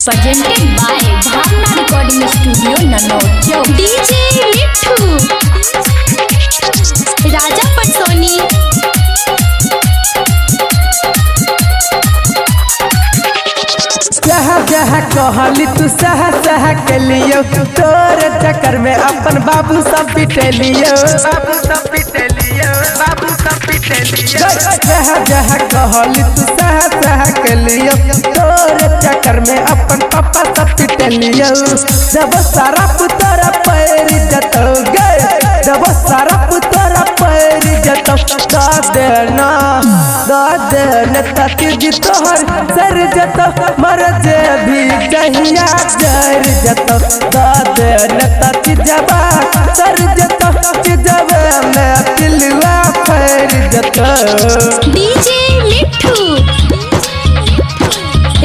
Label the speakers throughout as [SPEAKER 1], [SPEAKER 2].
[SPEAKER 1] presented by Bhavna Recording Studio, Nanod. DJ Mithu, Raja Patsoni.
[SPEAKER 2] जहा कहली तू सह के लियो तोर चक्कर में अपन बाबू सब पिटे लियो जहा कहली तू सह के लियो तोर चक्कर में अपन पापा सब पिटे लियो जब सारा पुतरा पैर जतो गए जब सारा पुतरा पैर जतो दादेना तती तोहर सर जतो मर जे भी जहिया जर जतो दादेना तती जबा सर जतो जब में दिलवा फैर जतो
[SPEAKER 1] DJ Mithu,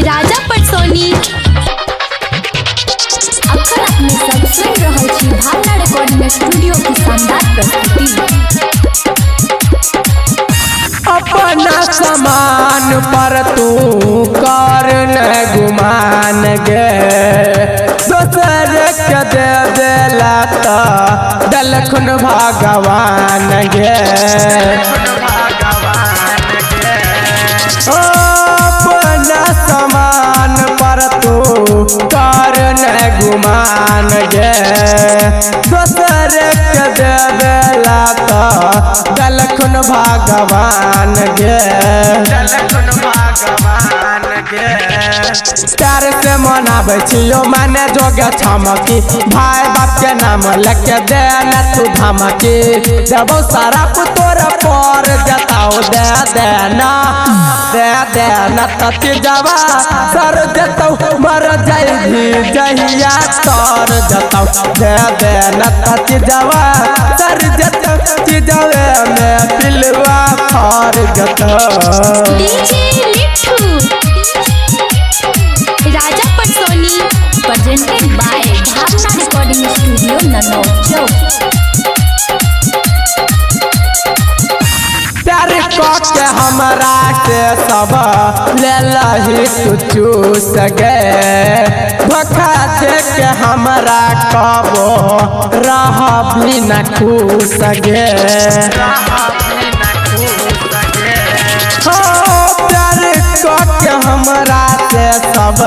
[SPEAKER 1] Raja Patsoni. अक्सर अपने सब सुन रहल छी भावना रिकॉर्डिंग स्टूडियो की शानदार प्रस्तुति।
[SPEAKER 2] अपना समान पर तू कर न गुमान गे दोसर के दे देला तो दलखुन भगवान गे अपना समान पर तू कर न गुमान गे दोसर के दे देला तो दलखुन भगवान गे प्यार से मनाबै छियो माने जोगे छमकी भाई बाप के नाम लेके दे न तू धमकी जब सारा पुतोर पर जताओ दे न तती जवा सर जतौ मर जाई जहिया तर जतौ दे न तती जवा सर जतौ जवे में पिलवा फर जतौ
[SPEAKER 1] DJ Mithu, Raja Patsoni. Presented by Bhavna Recording Studio, Nanod.
[SPEAKER 2] प्यार के हमरा से सब ले लही तू चूस गे धोखा दे के हमरा कबो रह भी न खुश गे प्यार के हमरा से सब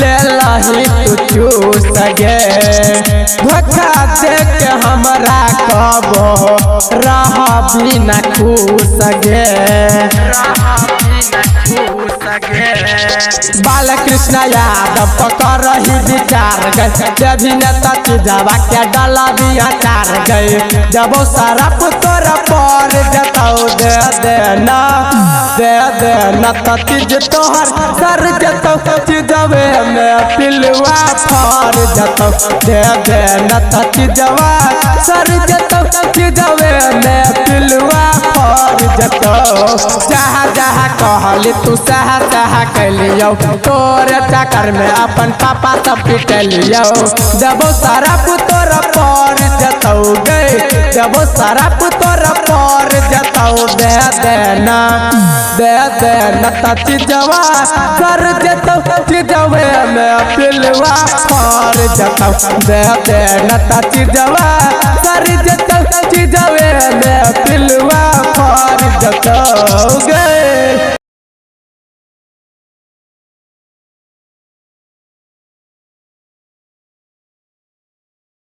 [SPEAKER 2] ले लही तू चूस गे धोखा दे के हमरा कबो रह भी न खुश गे बालकृष्ण यादव पकड़ रही विचार गए जभी नेता चीजवा के डाला भी आचार गए जब सारा पुत्र पर जताओ दे न तीज तोहर सर जतो चीजवे में पिलवा फर जतो दे न तीजवा सर जतो चीजवे में पिलवा फर जतो जहा कहली तू सह कैलियो तोर चक्कर में अपन पापा सब पिट लियो जब सारा पुतोर पर जतौ गए जब सारा पुतोर पर जतौ दे न तती जवा कर जतौ जवे में पिलवा फर जतौ दे न तती जवा कर जतौ जवे में पिलवा फर जतौ गए।